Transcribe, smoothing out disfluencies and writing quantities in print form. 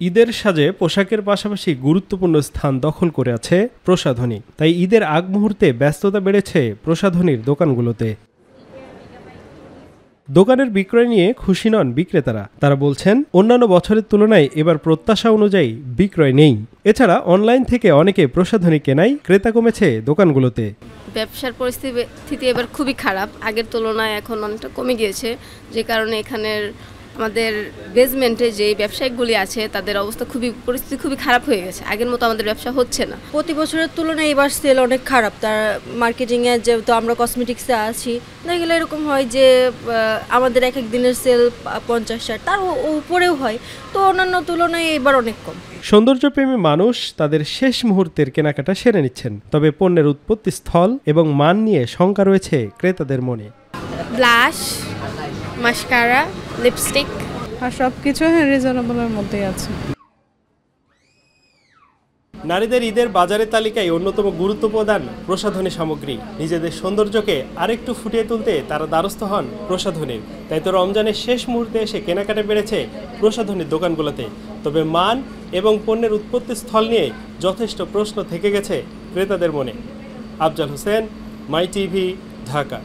ঈদের সাজে পোশাকের পাশাপাশি গুরুত্বপূর্ণ স্থান দখল করে আছে প্রসাধনী। তাই ঈদের আগ মুহূর্তে ব্যস্ততা বেড়েছে প্রসাধনীর দোকানগুলোতে। দোকানের বিক্রয় নিয়ে খুশি নন বিক্রেতারা। তারা বলছেন, অন্যান্য বছরের তুলনায় এবার প্রত্যাশা অনুযায়ী বিক্রয় নেই। এছাড়া অনলাইন থেকে অনেকে প্রসাধনী কেনায় ক্রেতা কমেছে দোকানগুলোতে। ব্যবসার পরিস্থিতি এবার খুবই খারাপ, আগের তুলনায় এখন অনেকটা কমে গিয়েছে, যে কারণে এখানের আমাদের বেসমেন্টে যে ব্যবসায়িকগুলি আছে তাদের অবস্থা পরিস্থিতি খুবই খারাপ হয়ে গেছে। আগের মতো আমাদের ব্যবসা হচ্ছে না। প্রতি বছরের তুলনায় এবার সেল অনেক খারাপ। তার মার্কেটিংয়ে যেহেতু আমরা কসমেটিক্সে আছি, দেখা গেলে এরকম হয় যে আমাদের এক দিনের সেল 50-60, তার উপরেও হয়। তো অন্যান্য তুলনায় এবার অনেক কম। সৌন্দর্যপ্রেমী মানুষ তাদের শেষ মুহূর্তের কেনাকাটা সেরে নিচ্ছেন। তবে পণ্যের উৎপত্তি স্থল এবং মান নিয়ে শঙ্কা রয়েছে ক্রেতাদের মনে। ব্লাশ, মাস্কারা, লিপস্টিক আর সবকিছু রিজনেবলের মধ্যেই আছে। নারীদের ঈদের বাজারের তালিকায় অন্যতম গুরুত্ব প্রদান প্রসাধনী সামগ্রী। নিজেদের সৌন্দর্যকে আরেকটু ফুটিয়ে তুলতে তারা দ্বারস্থ হন প্রসাধনীর। তাই তো রমজানের শেষ মুহূর্তে এসে কেনাকাটা বেড়েছে প্রসাধনীর দোকানগুলোতে। তবে মান এবং পণ্যের উৎপত্তি স্থল নিয়ে যথেষ্ট প্রশ্ন থেকে গেছে ক্রেতাদের মনে। আফজাল হোসেন, মাই টিভি, ঢাকা।